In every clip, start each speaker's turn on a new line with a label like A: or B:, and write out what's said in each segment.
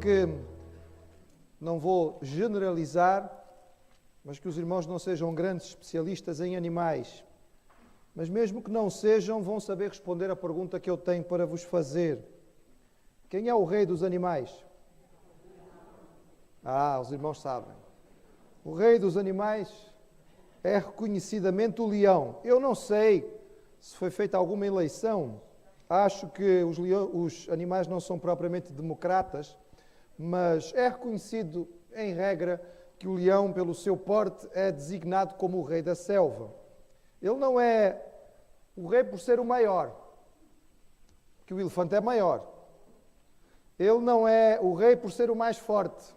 A: que não vou generalizar, mas que os irmãos não sejam grandes especialistas em animais. Mas mesmo que não sejam, vão saber responder a pergunta que eu tenho para vos fazer. Quem é o rei dos animais? Os irmãos sabem. O rei dos animais é reconhecidamente o leão. Eu não sei se foi feita alguma eleição. Acho que os animais não são propriamente democratas, mas é reconhecido, em regra, que o leão, pelo seu porte, é designado como o rei da selva. Ele não é o rei por ser o maior, que o elefante é maior. Ele não é o rei por ser o mais forte,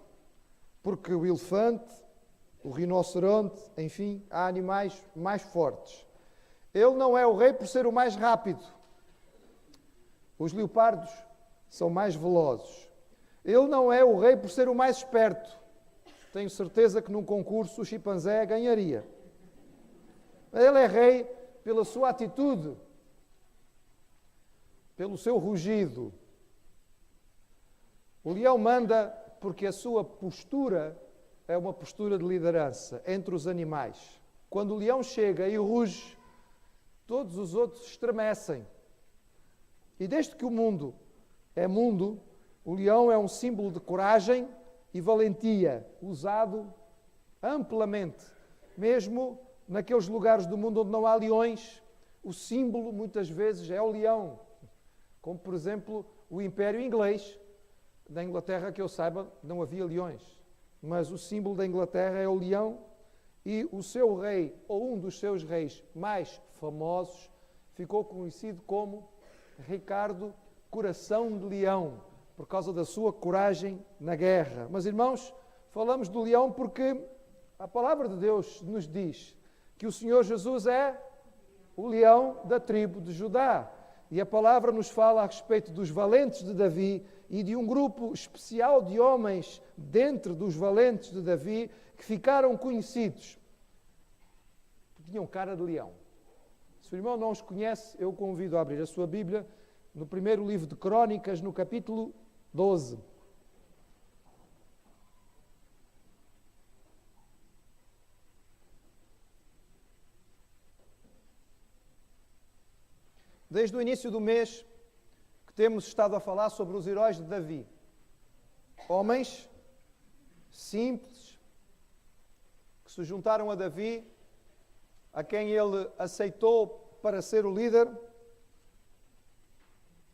A: porque o elefante, o rinoceronte, enfim, há animais mais fortes. Ele não é o rei por ser o mais rápido. Os leopardos são mais velozes. Ele não é o rei por ser o mais esperto. Tenho certeza que num concurso o chimpanzé ganharia. Ele é rei pela sua atitude, pelo seu rugido. O leão manda porque a sua postura é uma postura de liderança entre os animais. Quando o leão chega e ruge, todos os outros estremecem. E desde que o mundo é mundo, o leão é um símbolo de coragem e valentia, usado amplamente. Mesmo naqueles lugares do mundo onde não há leões, o símbolo muitas vezes é o leão. Como, por exemplo, o Império Inglês. Na Inglaterra, que eu saiba, não havia leões. Mas o símbolo da Inglaterra é o leão e o seu rei, ou um dos seus reis mais famosos, ficou conhecido como Ricardo Coração de Leão, por causa da sua coragem na guerra. Mas, irmãos, falamos do leão porque a palavra de Deus nos diz que o Senhor Jesus é o leão da tribo de Judá. E a palavra nos fala a respeito dos valentes de Davi e de um grupo especial de homens dentro dos valentes de Davi que ficaram conhecidos. Tinham cara de leão. Se o irmão não os conhece, eu o convido a abrir a sua Bíblia no primeiro livro de Crônicas, no capítulo 12. Desde o início do mês que temos estado a falar sobre os heróis de Davi. Homens simples que se juntaram a Davi, a quem ele aceitou para ser o líder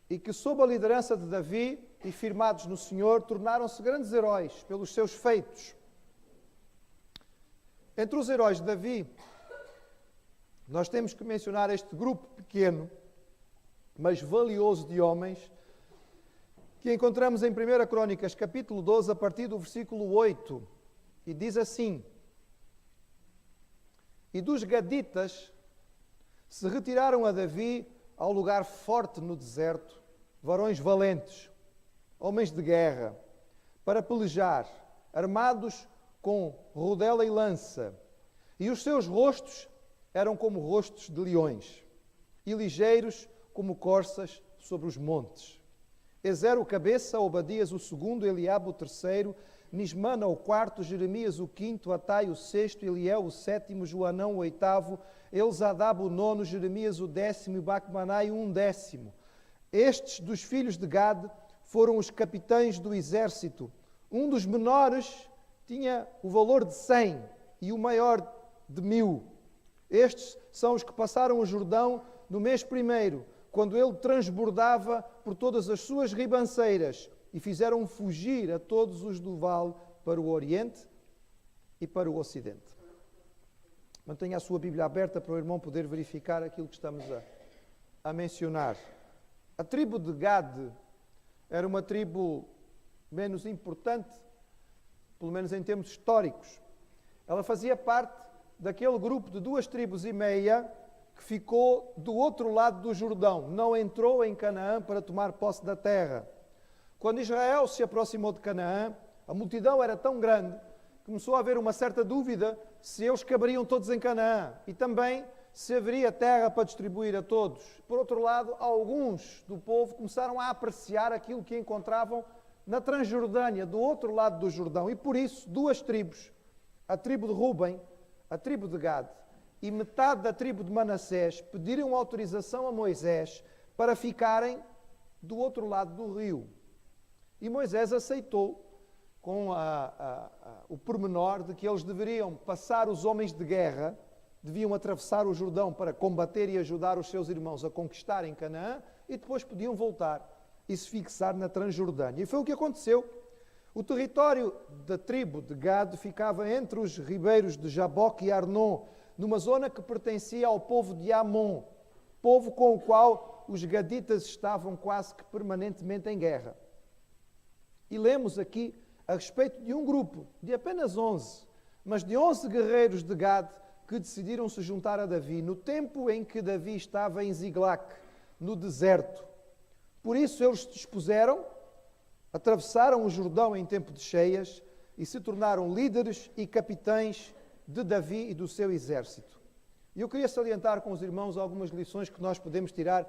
A: e que, sob a liderança de Davi e firmados no Senhor, tornaram-se grandes heróis pelos seus feitos. Entre os heróis de Davi, nós temos que mencionar este grupo pequeno, mas valioso de homens, que encontramos em 1 Crônicas, capítulo 12, a partir do versículo 8, e diz assim: E dos gaditas se retiraram a Davi ao lugar forte no deserto, varões valentes, homens de guerra, para pelejar, armados com rodela e lança, e os seus rostos eram como rostos de leões, e ligeiros como corças sobre os montes. Ezer o cabeça, Obadias o segundo, Eliabe o terceiro, Nismana o quarto, Jeremias o quinto, Atai o sexto, Eliel o sétimo, Joanão o oitavo, Elzadab o nono, Jeremias o décimo e Bacmanai o undécimo. Estes dos filhos de Gade foram os capitães do exército. Um dos menores tinha o valor de 100 e o maior de 1000. Estes são os que passaram o Jordão no mês primeiro, quando ele transbordava por todas as suas ribanceiras, e fizeram fugir a todos os do vale para o Oriente e para o Ocidente. Mantenha a sua Bíblia aberta para o irmão poder verificar aquilo que estamos a mencionar. A tribo de Gade era uma tribo menos importante, pelo menos em termos históricos. Ela fazia parte daquele grupo de 2 tribos e meia que ficou do outro lado do Jordão, não entrou em Canaã para tomar posse da terra. Quando Israel se aproximou de Canaã, a multidão era tão grande que começou a haver uma certa dúvida se eles caberiam todos em Canaã e também se haveria terra para distribuir a todos. Por outro lado, alguns do povo começaram a apreciar aquilo que encontravam na Transjordânia, do outro lado do Jordão. E por isso, duas tribos, a tribo de Ruben, a tribo de Gad e metade da tribo de Manassés, pediram autorização a Moisés para ficarem do outro lado do rio. E Moisés aceitou, com o pormenor de que eles deveriam passar os homens de guerra, deviam atravessar o Jordão para combater e ajudar os seus irmãos a conquistarem Canaã, e depois podiam voltar e se fixar na Transjordânia. E foi o que aconteceu. O território da tribo de Gad ficava entre os ribeiros de Jaboque e Arnon, numa zona que pertencia ao povo de Amon, povo com o qual os gaditas estavam quase que permanentemente em guerra. E lemos aqui a respeito de um grupo de apenas 11, mas de 11 guerreiros de Gad que decidiram se juntar a Davi no tempo em que Davi estava em Ziglac, no deserto. Por isso eles se dispuseram, atravessaram o Jordão em tempo de cheias e se tornaram líderes e capitães de Davi e do seu exército. E eu queria salientar com os irmãos algumas lições que nós podemos tirar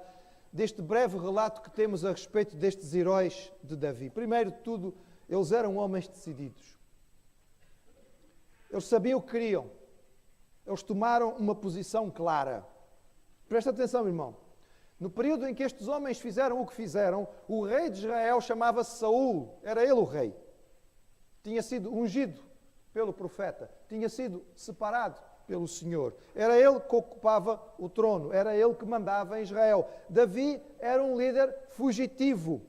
A: deste breve relato que temos a respeito destes heróis de Davi. Primeiro de tudo, eles eram homens decididos. Eles sabiam o que queriam. Eles tomaram uma posição clara. Presta atenção, irmão. No período em que estes homens fizeram o que fizeram, o rei de Israel chamava-se Saul. Era ele o rei. Tinha sido ungido pelo profeta. Tinha sido separado pelo Senhor. Era ele que ocupava o trono. Era ele que mandava em Israel. Davi era um líder fugitivo.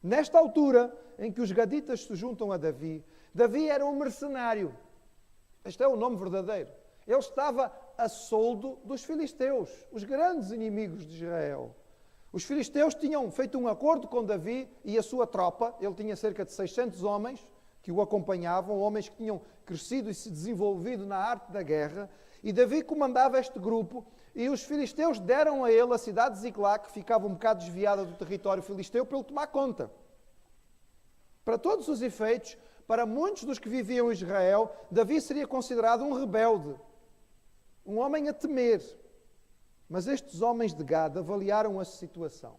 A: Nesta altura em que os gaditas se juntam a Davi, Davi era um mercenário. Este é o nome verdadeiro. Ele estava a soldo dos filisteus, os grandes inimigos de Israel. Os filisteus tinham feito um acordo com Davi e a sua tropa. Ele tinha cerca de 600 homens que o acompanhavam, homens que tinham crescido e se desenvolvido na arte da guerra. E Davi comandava este grupo e os filisteus deram a ele a cidade de Ziclac, que ficava um bocado desviada do território filisteu, para ele tomar conta. Para todos os efeitos, para muitos dos que viviam em Israel, Davi seria considerado um rebelde, um homem a temer. Mas estes homens de Gad avaliaram a situação.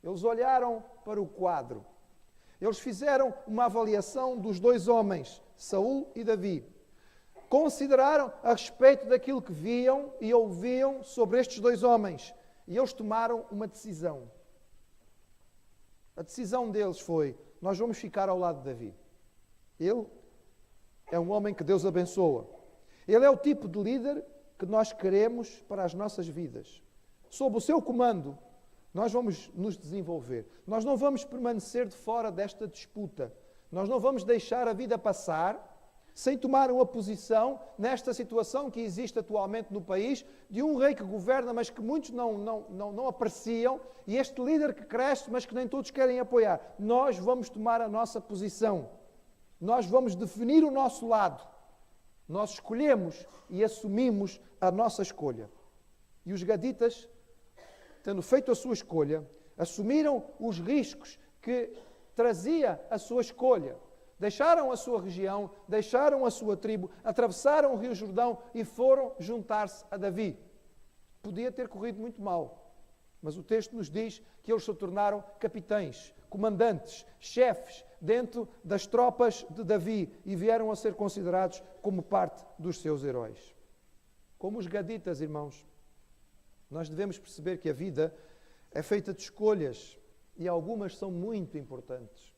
A: Eles olharam para o quadro. Eles fizeram uma avaliação dos dois homens, Saul e Davi. Consideraram a respeito daquilo que viam e ouviam sobre estes dois homens. E eles tomaram uma decisão. A decisão deles foi: nós vamos ficar ao lado de Davi. Ele é um homem que Deus abençoa. Ele é o tipo de líder que nós queremos para as nossas vidas. Sob o seu comando, nós vamos nos desenvolver. Nós não vamos permanecer de fora desta disputa. Nós não vamos deixar a vida passar sem tomar uma posição nesta situação que existe atualmente no país, de um rei que governa, mas que muitos não apreciam, e este líder que cresce, mas que nem todos querem apoiar. Nós vamos tomar a nossa posição. Nós vamos definir o nosso lado. Nós escolhemos e assumimos a nossa escolha. E os gaditas, tendo feito a sua escolha, assumiram os riscos que trazia a sua escolha. Deixaram a sua região, deixaram a sua tribo, atravessaram o Rio Jordão e foram juntar-se a Davi. Podia ter corrido muito mal, mas o texto nos diz que eles se tornaram capitães, comandantes, chefes dentro das tropas de Davi e vieram a ser considerados como parte dos seus heróis. Como os gaditas, irmãos, nós devemos perceber que a vida é feita de escolhas e algumas são muito importantes.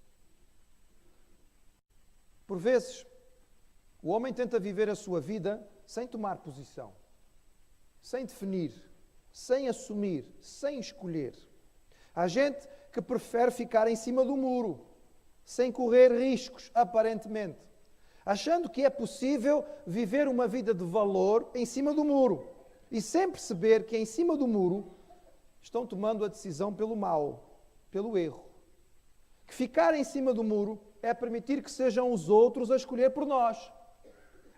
A: Por vezes, o homem tenta viver a sua vida sem tomar posição, sem definir, sem assumir, sem escolher. Há gente que prefere ficar em cima do muro, sem correr riscos, aparentemente, achando que é possível viver uma vida de valor em cima do muro e sem perceber que em cima do muro estão tomando a decisão pelo mal, pelo erro. Que ficar em cima do muro é permitir que sejam os outros a escolher por nós.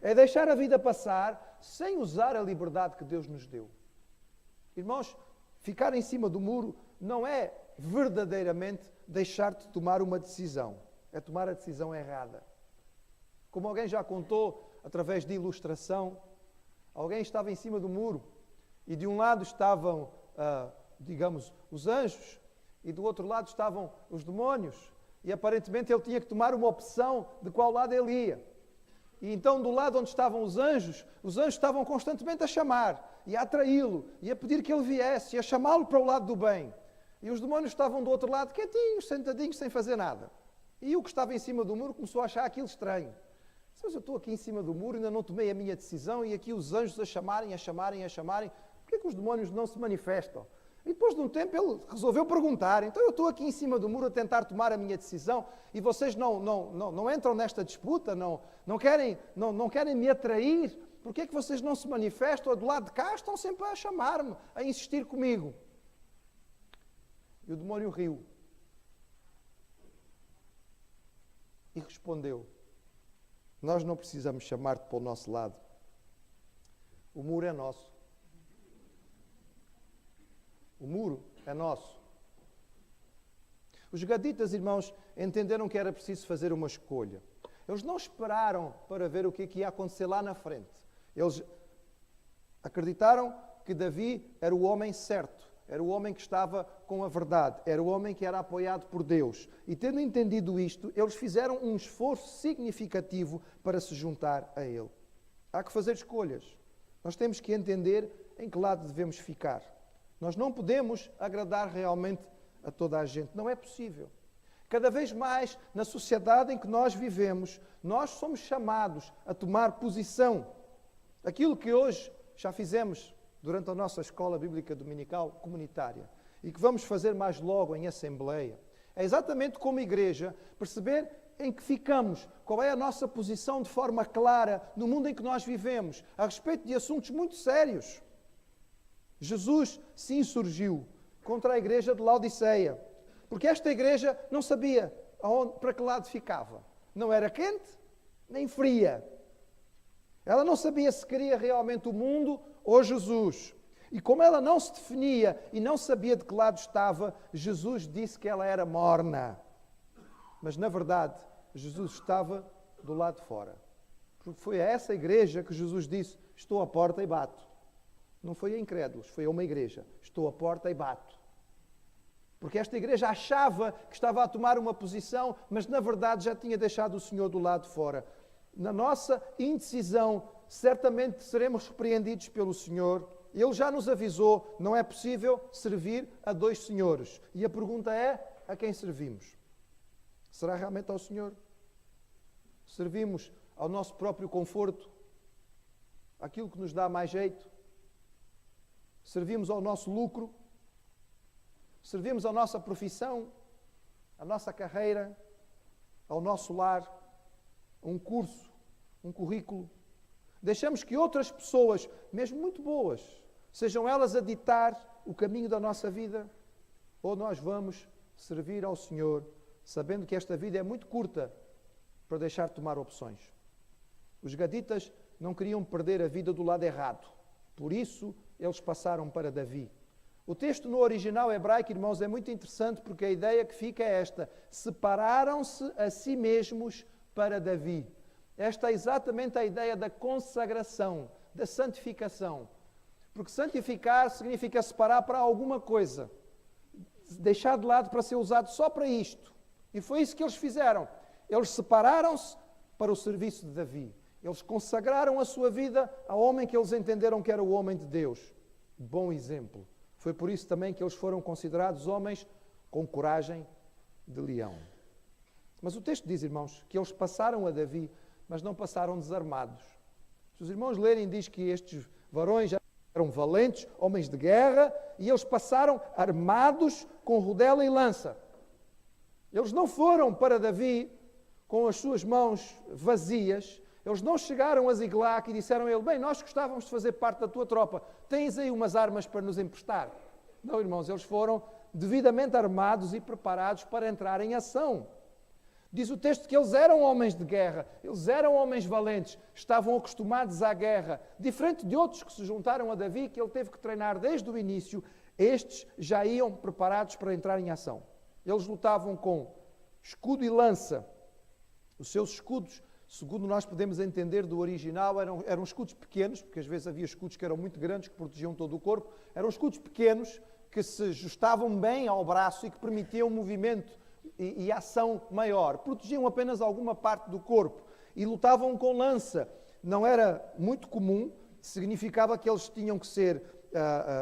A: É deixar a vida passar sem usar a liberdade que Deus nos deu. Irmãos, ficar em cima do muro não é verdadeiramente deixar de tomar uma decisão. É tomar a decisão errada. Como alguém já contou através de ilustração, alguém estava em cima do muro e de um lado estavam, digamos, os anjos e do outro lado estavam os demónios. E aparentemente ele tinha que tomar uma opção de qual lado ele ia. E então do lado onde estavam os anjos estavam constantemente a chamar, e a atraí-lo, e a pedir que ele viesse, e a chamá-lo para o lado do bem. E os demónios estavam do outro lado, quietinhos, sentadinhos, sem fazer nada. E o que estava em cima do muro começou a achar aquilo estranho. Mas eu estou aqui em cima do muro, ainda não tomei a minha decisão, e aqui os anjos a chamarem. Porquê que os demónios não se manifestam? E depois de um tempo ele resolveu perguntar. Então eu estou aqui em cima do muro a tentar tomar a minha decisão e vocês não entram nesta disputa, não querem me atrair. Porquê é que vocês não se manifestam? Do lado de cá estão sempre a chamar-me, a insistir comigo. E o demónio riu. E respondeu: nós não precisamos chamar-te para o nosso lado. O muro é nosso. O muro é nosso. Os gaditas, irmãos, entenderam que era preciso fazer uma escolha. Eles não esperaram para ver o que ia acontecer lá na frente. Eles acreditaram que Davi era o homem certo, era o homem que estava com a verdade, era o homem que era apoiado por Deus. E tendo entendido isto, eles fizeram um esforço significativo para se juntar a ele. Há que fazer escolhas. Nós temos que entender em que lado devemos ficar. Nós não podemos agradar realmente a toda a gente. Não é possível. Cada vez mais, na sociedade em que nós vivemos, nós somos chamados a tomar posição. Aquilo que hoje já fizemos durante a nossa escola bíblica dominical comunitária e que vamos fazer mais logo em assembleia, é exatamente como igreja perceber em que ficamos, qual é a nossa posição de forma clara no mundo em que nós vivemos, a respeito de assuntos muito sérios. Jesus se insurgiu contra a igreja de Laodiceia, porque esta igreja não sabia para que lado ficava. Não era quente, nem fria. Ela não sabia se queria realmente o mundo ou Jesus. E como ela não se definia e não sabia de que lado estava, Jesus disse que ela era morna. Mas, na verdade, Jesus estava do lado de fora. Porque foi a essa igreja que Jesus disse: estou à porta e bato. Não foi a incrédulos, foi a uma igreja. Estou à porta e bato. Porque esta igreja achava que estava a tomar uma posição, mas na verdade já tinha deixado o Senhor do lado de fora. Na nossa indecisão, certamente seremos repreendidos pelo Senhor. Ele já nos avisou, não é possível servir a dois senhores. E a pergunta é, a quem servimos? Será realmente ao Senhor? Servimos ao nosso próprio conforto? Aquilo que nos dá mais jeito? Servimos ao nosso lucro? Servimos à nossa profissão, à nossa carreira, ao nosso lar, a um curso, um currículo? Deixamos que outras pessoas, mesmo muito boas, sejam elas a ditar o caminho da nossa vida? Ou nós vamos servir ao Senhor, sabendo que esta vida é muito curta para deixar de tomar opções? Os gaditas não queriam perder a vida do lado errado. Por isso, eles passaram para Davi. O texto no original hebraico, irmãos, é muito interessante porque a ideia que fica é esta: separaram-se a si mesmos para Davi. Esta é exatamente a ideia da consagração, da santificação. Porque santificar significa separar para alguma coisa, deixar de lado para ser usado só para isto. E foi isso que eles fizeram. Eles separaram-se para o serviço de Davi. Eles consagraram a sua vida ao homem que eles entenderam que era o homem de Deus. Bom exemplo. Foi por isso também que eles foram considerados homens com coragem de leão. Mas o texto diz, irmãos, que eles passaram a Davi, mas não passaram desarmados. Se os irmãos lerem, diz que estes varões já eram valentes, homens de guerra, e eles passaram armados com rodela e lança. Eles não foram para Davi com as suas mãos vazias. Eles não chegaram a Ziglac e disseram a ele: bem, nós gostávamos de fazer parte da tua tropa, tens aí umas armas para nos emprestar? Não, irmãos, eles foram devidamente armados e preparados para entrar em ação. Diz o texto que eles eram homens de guerra, eles eram homens valentes, estavam acostumados à guerra. Diferente de outros que se juntaram a Davi, que ele teve que treinar desde o início, estes já iam preparados para entrar em ação. Eles lutavam com escudo e lança. Os seus escudos, segundo nós podemos entender do original, eram escudos pequenos, porque às vezes havia escudos que eram muito grandes, que protegiam todo o corpo. Eram escudos pequenos, que se ajustavam bem ao braço e que permitiam um movimento e ação maior. Protegiam apenas alguma parte do corpo e lutavam com lança. Não era muito comum, significava que eles tinham que ser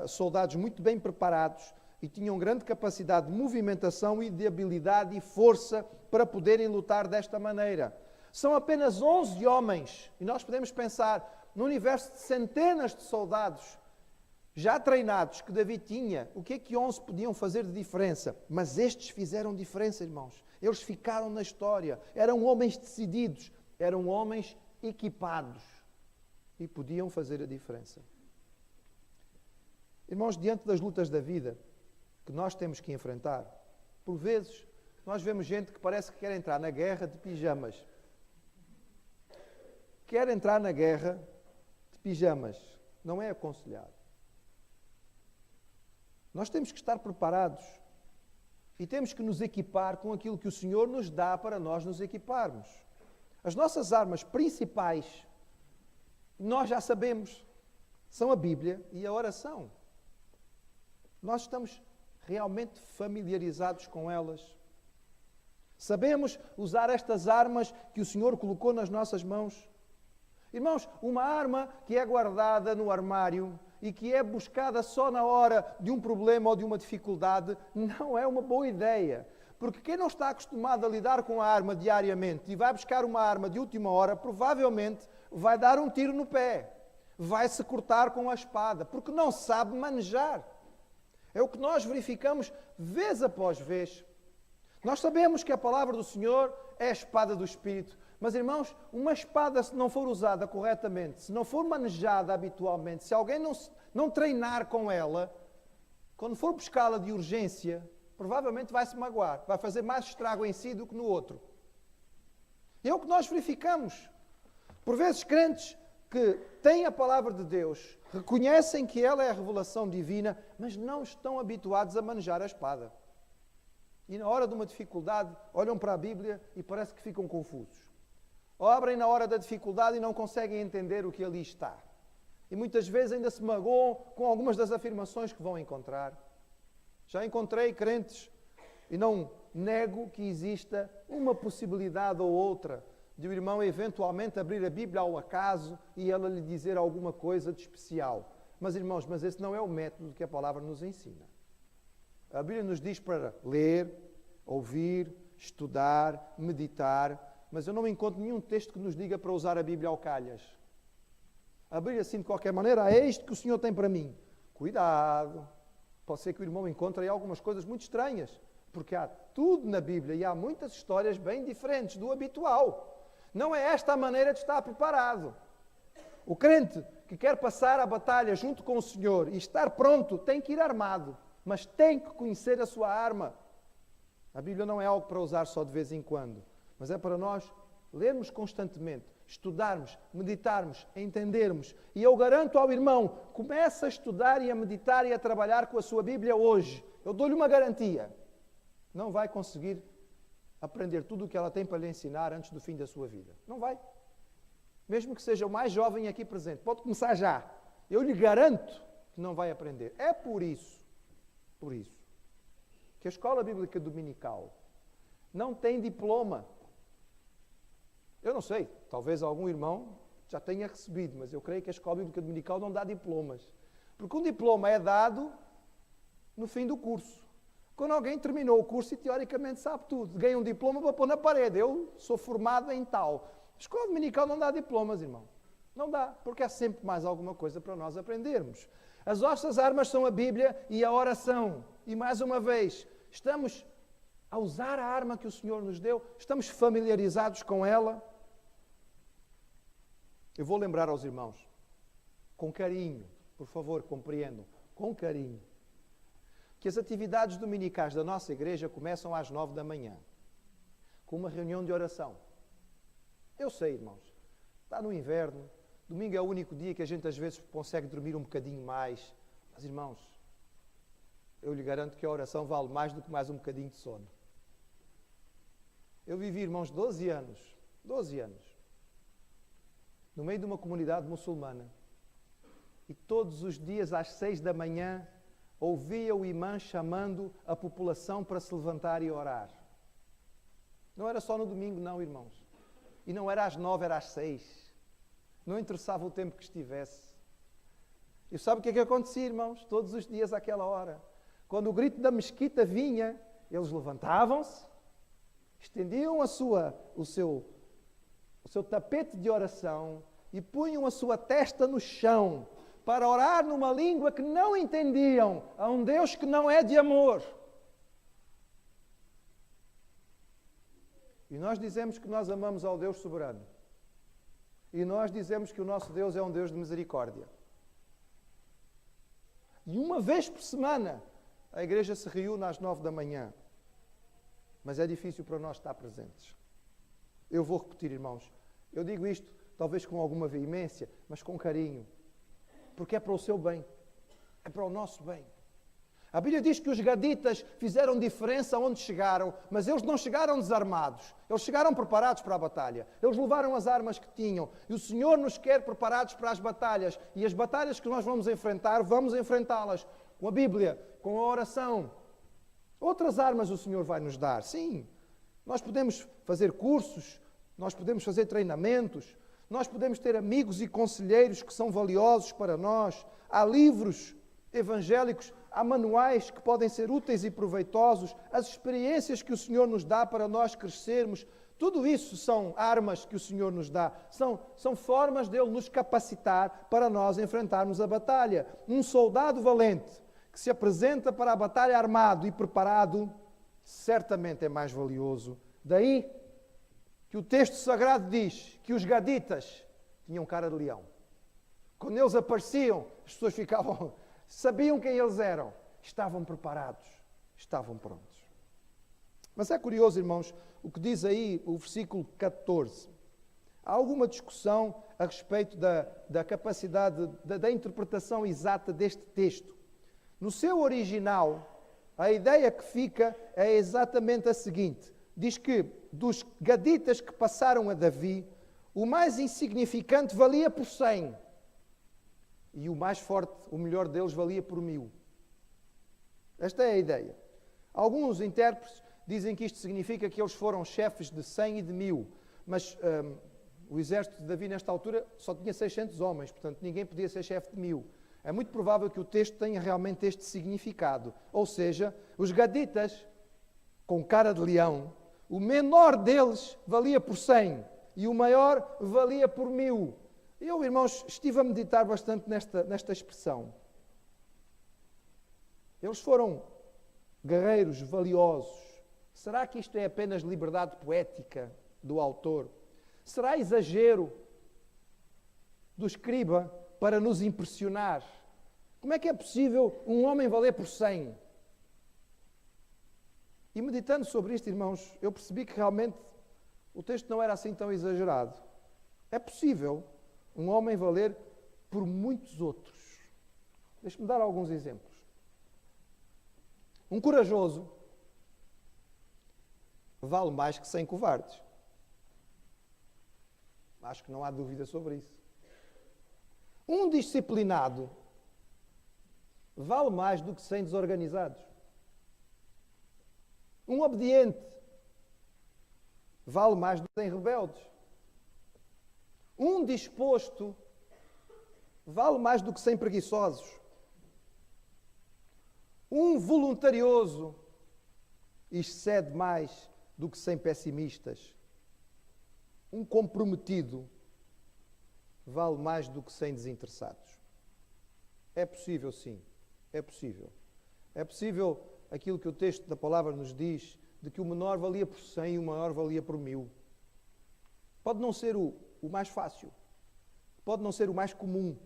A: soldados muito bem preparados e tinham grande capacidade de movimentação e de habilidade e força para poderem lutar desta maneira. São apenas 11 homens, e nós podemos pensar no universo de centenas de soldados já treinados que Davi tinha, o que é que 11 podiam fazer de diferença? Mas estes fizeram diferença, irmãos. Eles ficaram na história, eram homens decididos, eram homens equipados e podiam fazer a diferença. Irmãos, diante das lutas da vida que nós temos que enfrentar, por vezes nós vemos gente que parece que quer entrar na guerra de pijamas. Quer entrar na guerra de pijamas. Não é aconselhado. Nós temos que estar preparados e temos que nos equipar com aquilo que o Senhor nos dá para nós nos equiparmos. As nossas armas principais, nós já sabemos, são a Bíblia e a oração. Nós estamos realmente familiarizados com elas. Sabemos usar estas armas que o Senhor colocou nas nossas mãos. Irmãos, uma arma que é guardada no armário e que é buscada só na hora de um problema ou de uma dificuldade, não é uma boa ideia. Porque quem não está acostumado a lidar com a arma diariamente e vai buscar uma arma de última hora, provavelmente vai dar um tiro no pé. Vai se cortar com a espada, porque não sabe manejar. É o que nós verificamos vez após vez. Nós sabemos que a palavra do Senhor é a espada do Espírito. Mas, irmãos, uma espada, se não for usada corretamente, se não for manejada habitualmente, se alguém não treinar com ela, quando for buscá-la de urgência, provavelmente vai se magoar, vai fazer mais estrago em si do que no outro. E é o que nós verificamos. Por vezes, crentes que têm a palavra de Deus, reconhecem que ela é a revelação divina, mas não estão habituados a manejar a espada. E na hora de uma dificuldade, olham para a Bíblia e parece que ficam confusos. Ou abrem na hora da dificuldade e não conseguem entender o que ali está. E muitas vezes ainda se magoam com algumas das afirmações que vão encontrar. Já encontrei crentes, e não nego que exista uma possibilidade ou outra de o irmão eventualmente abrir a Bíblia ao acaso e ela lhe dizer alguma coisa de especial. Mas, irmãos, esse não é o método que a palavra nos ensina. A Bíblia nos diz para ler, ouvir, estudar, meditar, mas eu não encontro nenhum texto que nos diga para usar a Bíblia ao calhas. A Bíblia, assim, de qualquer maneira, é isto que o Senhor tem para mim. Cuidado! Pode ser que o irmão encontre aí algumas coisas muito estranhas, porque há tudo na Bíblia e há muitas histórias bem diferentes do habitual. Não é esta a maneira de estar preparado. O crente que quer passar a batalha junto com o Senhor e estar pronto tem que ir armado, mas tem que conhecer a sua arma. A Bíblia não é algo para usar só de vez em quando, mas é para nós lermos constantemente, estudarmos, meditarmos, entendermos. E eu garanto ao irmão, comece a estudar e a meditar e a trabalhar com a sua Bíblia hoje. Eu dou-lhe uma garantia. Não vai conseguir aprender tudo o que ela tem para lhe ensinar antes do fim da sua vida. Não vai. Mesmo que seja o mais jovem aqui presente. Pode começar já. Eu lhe garanto que não vai aprender. É por isso, que a Escola Bíblica Dominical não tem diploma. Eu não sei, talvez algum irmão já tenha recebido, mas eu creio que a Escola Bíblica Dominical não dá diplomas. Porque um diploma é dado no fim do curso. Quando alguém terminou o curso e teoricamente sabe tudo, ganha um diploma para pôr na parede. Eu sou formado em tal. A Escola Dominical não dá diplomas, irmão. Não dá, porque há sempre mais alguma coisa para nós aprendermos. As nossas armas são a Bíblia e a oração. E mais uma vez, estamos a usar a arma que o Senhor nos deu, estamos familiarizados com ela. Eu vou lembrar aos irmãos, com carinho, por favor, compreendam, com carinho, que as atividades dominicais da nossa igreja começam às 9 da manhã, com uma reunião de oração. Eu sei, irmãos, está no inverno, domingo é o único dia que a gente às vezes consegue dormir um bocadinho mais, mas, irmãos, eu lhe garanto que a oração vale mais do que mais um bocadinho de sono. Eu vivi, irmãos, 12 anos, no meio de uma comunidade muçulmana. E todos os dias, às 6 da manhã, ouvia o imã chamando a população para se levantar e orar. Não era só no domingo, não, irmãos. E não era às 9, era às 6. Não interessava o tempo que estivesse. E sabe o que é que acontecia, irmãos? Todos os dias àquela hora. Quando o grito da mesquita vinha, eles levantavam-se, estendiam o seu tapete de oração e punham a sua testa no chão para orar numa língua que não entendiam, a um Deus que não é de amor. E nós dizemos que nós amamos ao Deus soberano. E nós dizemos que o nosso Deus é um Deus de misericórdia. E uma vez por semana, a igreja se reúne às 9 da manhã. Mas é difícil para nós estar presentes. Eu vou repetir, irmãos. Eu digo isto, talvez com alguma veemência, mas com carinho. Porque é para o seu bem. É para o nosso bem. A Bíblia diz que os gaditas fizeram diferença onde chegaram, mas eles não chegaram desarmados. Eles chegaram preparados para a batalha. Eles levaram as armas que tinham. E o Senhor nos quer preparados para as batalhas. E as batalhas que nós vamos enfrentar, vamos enfrentá-las com a Bíblia, com a oração. Outras armas o Senhor vai nos dar. Sim, nós podemos fazer cursos, nós podemos fazer treinamentos, nós podemos ter amigos e conselheiros que são valiosos para nós. Há livros evangélicos, há manuais que podem ser úteis e proveitosos, as experiências que o Senhor nos dá para nós crescermos, tudo isso são armas que o Senhor nos dá, são formas dele nos capacitar para nós enfrentarmos a batalha. Um soldado valente que se apresenta para a batalha armado e preparado, certamente é mais valioso. Daí que o texto sagrado diz que os gaditas tinham cara de leão. Quando eles apareciam, as pessoas sabiam quem eles eram, estavam preparados, estavam prontos. Mas é curioso, irmãos, o que diz aí o versículo 14. Há alguma discussão a respeito da capacidade, da interpretação exata deste texto. No seu original, a ideia que fica é exatamente a seguinte. Diz que dos gaditas que passaram a Davi, o mais insignificante valia por 100. E o mais forte, o melhor deles, valia por 1000. Esta é a ideia. Alguns intérpretes dizem que isto significa que eles foram chefes de 100 e de 1000. Mas o exército de Davi, nesta altura, só tinha 600 homens. Portanto, ninguém podia ser chefe de 1000. É muito provável que o texto tenha realmente este significado. Ou seja, os gaditas, com cara de leão, o menor deles valia por 100 e o maior valia por 1000. Eu, irmãos, estive a meditar bastante nesta expressão. Eles foram guerreiros valiosos. Será que isto é apenas liberdade poética do autor? Será exagero do escriba para nos impressionar? Como é que é possível um homem valer por 100? E meditando sobre isto, irmãos, eu percebi que realmente o texto não era assim tão exagerado. É possível um homem valer por muitos outros. Deixe-me dar alguns exemplos. Um corajoso vale mais que 100 covardes. Acho que não há dúvida sobre isso. Um disciplinado vale mais do que 100 desorganizados. Um obediente vale mais do que 100 rebeldes. Um disposto vale mais do que 100 preguiçosos. Um voluntarioso excede mais do que 100 pessimistas. Um comprometido vale mais do que 100 desinteressados. É possível, sim. É possível. É possível aquilo que o texto da palavra nos diz, de que o menor valia por 100 e o maior valia por 1000. Pode não ser o mais fácil. Pode não ser o mais comum.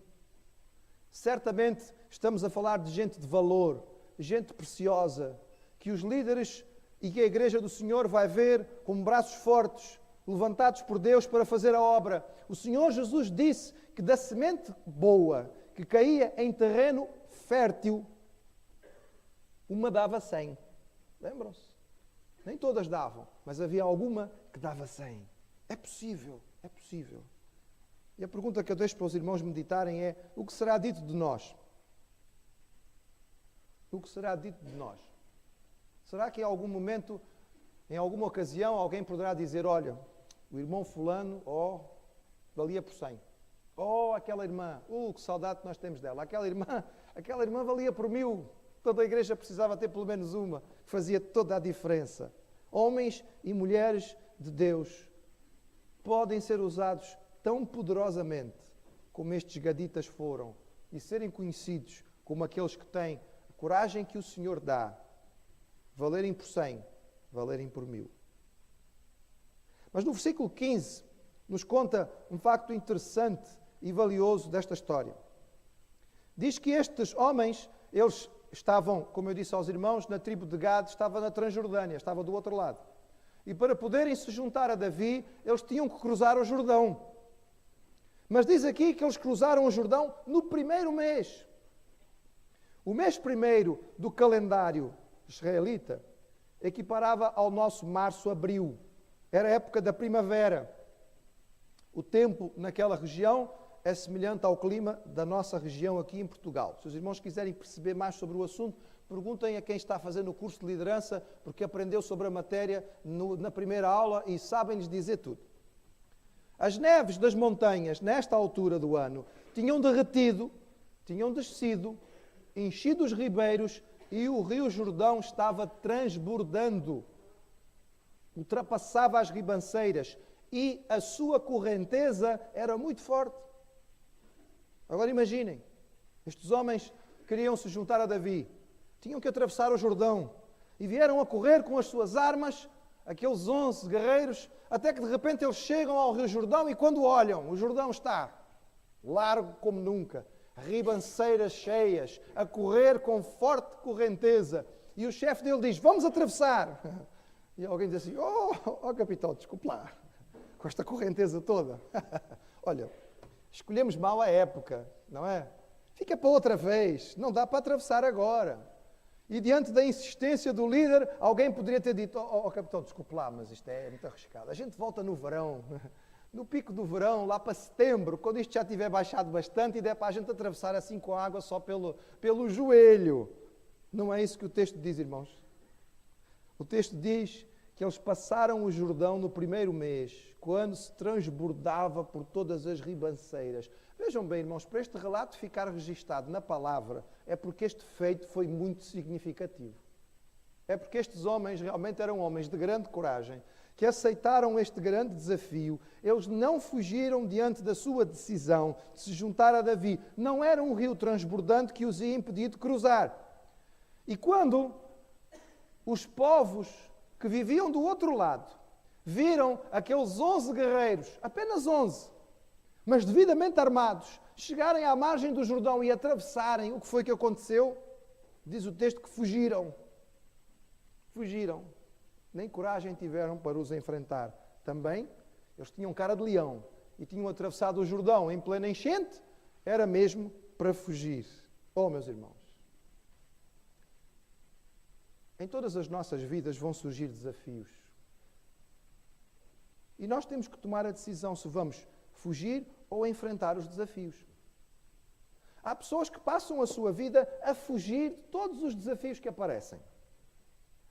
A: Certamente estamos a falar de gente de valor, gente preciosa, que os líderes e que a Igreja do Senhor vai ver como braços fortes, levantados por Deus para fazer a obra. O Senhor Jesus disse que da semente boa, que caía em terreno fértil, uma dava 100. Lembram-se? Nem todas davam, mas havia alguma que dava 100. É possível, é possível. E a pergunta que eu deixo para os irmãos meditarem é: o que será dito de nós? O que será dito de nós? Será que em algum momento Em alguma ocasião alguém poderá dizer, olha, o irmão fulano, valia por 100. Aquela irmã, que saudade que nós temos dela. Aquela irmã valia por 1000. Toda a igreja precisava ter pelo menos uma, que fazia toda a diferença. Homens e mulheres de Deus podem ser usados tão poderosamente como estes gaditas foram e serem conhecidos como aqueles que têm a coragem que o Senhor dá, valerem por 100, valerem por 1000. Mas no versículo 15 nos conta um facto interessante e valioso desta história. Diz que estes homens, eles estavam, como eu disse aos irmãos, na tribo de Gad, estava na Transjordânia, estava do outro lado. E para poderem se juntar a Davi, eles tinham que cruzar o Jordão. Mas diz aqui que eles cruzaram o Jordão no primeiro mês. O mês primeiro do calendário israelita equiparava ao nosso março-abril. Era a época da primavera. O tempo naquela região é semelhante ao clima da nossa região aqui em Portugal. Se os irmãos quiserem perceber mais sobre o assunto, perguntem a quem está fazendo o curso de liderança, porque aprendeu sobre a matéria na primeira aula e sabem-lhes dizer tudo. As neves das montanhas, nesta altura do ano, tinham derretido, tinham descido, enchido os ribeiros e o rio Jordão estava transbordando. Ultrapassava as ribanceiras e a sua correnteza era muito forte. Agora imaginem, estes homens queriam se juntar a Davi, tinham que atravessar o Jordão e vieram a correr com as suas armas, aqueles 11 guerreiros, até que de repente eles chegam ao rio Jordão e quando olham, o Jordão está largo como nunca, ribanceiras cheias, a correr com forte correnteza e o chefe dele diz, vamos atravessar. E alguém diz assim, capitão, desculpe lá, com esta correnteza toda. Olha, escolhemos mal a época, não é? Fica para outra vez, não dá para atravessar agora. E diante da insistência do líder, alguém poderia ter dito, capitão, desculpe lá, mas isto é muito arriscado. A gente volta no verão, no pico do verão, lá para setembro, quando isto já tiver baixado bastante e der para a gente atravessar assim com a água só pelo joelho. Não é isso que o texto diz, irmãos. O texto diz que eles passaram o Jordão no primeiro mês, quando se transbordava por todas as ribanceiras. Vejam bem, irmãos, para este relato ficar registado na palavra, é porque este feito foi muito significativo. É porque estes homens realmente eram homens de grande coragem, que aceitaram este grande desafio. Eles não fugiram diante da sua decisão de se juntar a Davi. Não era um rio transbordante que os ia impedir de cruzar. E quando os povos que viviam do outro lado viram aqueles 11 guerreiros, apenas 11, mas devidamente armados, chegarem à margem do Jordão e atravessarem, o que foi que aconteceu? Diz o texto que fugiram. Fugiram. Nem coragem tiveram para os enfrentar. Também, eles tinham cara de leão e tinham atravessado o Jordão em plena enchente, era mesmo para fugir. Meus irmãos, em todas as nossas vidas vão surgir desafios. E nós temos que tomar a decisão se vamos fugir ou enfrentar os desafios. Há pessoas que passam a sua vida a fugir de todos os desafios que aparecem.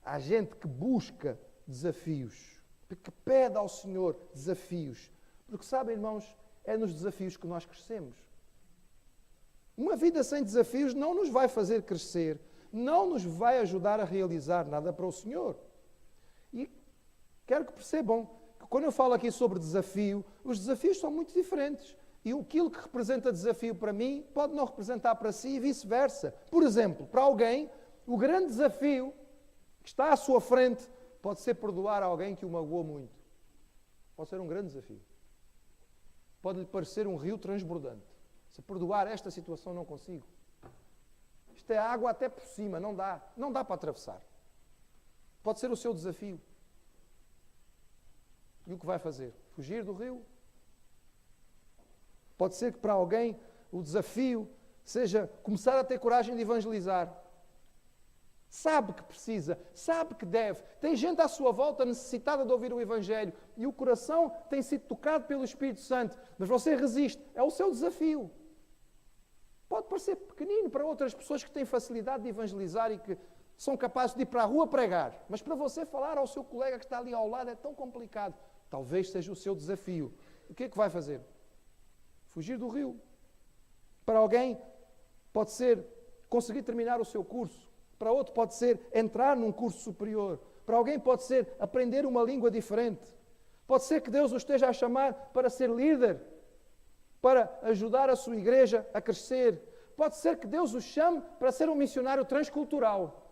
A: Há gente que busca desafios, que pede ao Senhor desafios. Porque sabem, irmãos, é nos desafios que nós crescemos. Uma vida sem desafios não nos vai fazer crescer, não nos vai ajudar a realizar nada para o Senhor. E quero que percebam que quando eu falo aqui sobre desafio, os desafios são muito diferentes. E aquilo que representa desafio para mim pode não representar para si e vice-versa. Por exemplo, para alguém, o grande desafio que está à sua frente pode ser perdoar alguém que o magoou muito. Pode ser um grande desafio. Pode-lhe parecer um rio transbordante. Se perdoar esta situação não consigo. Isto é água até por cima, não dá para atravessar. Pode ser o seu desafio. E o que vai fazer? Fugir do rio? Pode ser que para alguém o desafio seja começar a ter coragem de evangelizar. Sabe que precisa, sabe que deve. Tem gente à sua volta necessitada de ouvir o Evangelho e o coração tem sido tocado pelo Espírito Santo, mas você resiste. É o seu desafio. Pode parecer pequenino para outras pessoas que têm facilidade de evangelizar e que são capazes de ir para a rua pregar, mas para você falar ao seu colega que está ali ao lado é tão complicado. Talvez seja o seu desafio. O que é que vai fazer? Fugir do rio. Para alguém pode ser conseguir terminar o seu curso. Para outro pode ser entrar num curso superior. Para alguém pode ser aprender uma língua diferente. Pode ser que Deus o esteja a chamar para ser líder, para ajudar a sua igreja a crescer. Pode ser que Deus o chame para ser um missionário transcultural.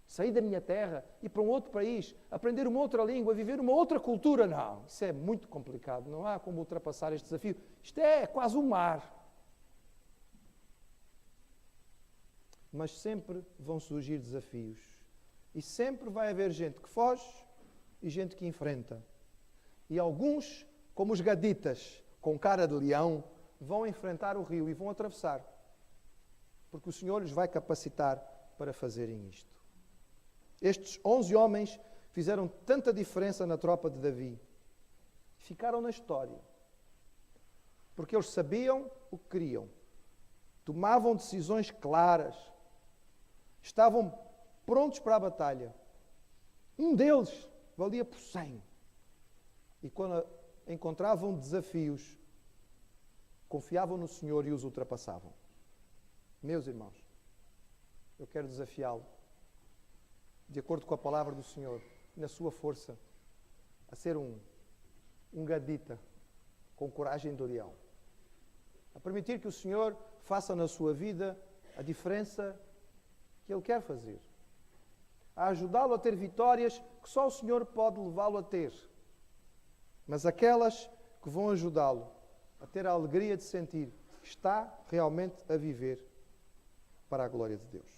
A: Sair da minha terra, ir para um outro país, aprender uma outra língua, viver uma outra cultura. Não, isso é muito complicado. Não há como ultrapassar este desafio. Isto é quase um mar. Mas sempre vão surgir desafios. E sempre vai haver gente que foge e gente que enfrenta. E alguns, como os gaditas, com cara de leão, vão enfrentar o rio e vão atravessar. Porque o Senhor lhes vai capacitar para fazerem isto. Estes 11 homens fizeram tanta diferença na tropa de Davi. Ficaram na história. Porque eles sabiam o que queriam. Tomavam decisões claras. Estavam prontos para a batalha. Um deles valia por 100. E quando encontravam desafios, confiavam no Senhor e os ultrapassavam. Meus irmãos, eu quero desafiá-lo, de acordo com a palavra do Senhor, na sua força, a ser um gadita com coragem de leão. A permitir que o Senhor faça na sua vida a diferença que Ele quer fazer. A ajudá-lo a ter vitórias que só o Senhor pode levá-lo a ter. Mas aquelas que vão ajudá-lo a ter a alegria de sentir que está realmente a viver para a glória de Deus.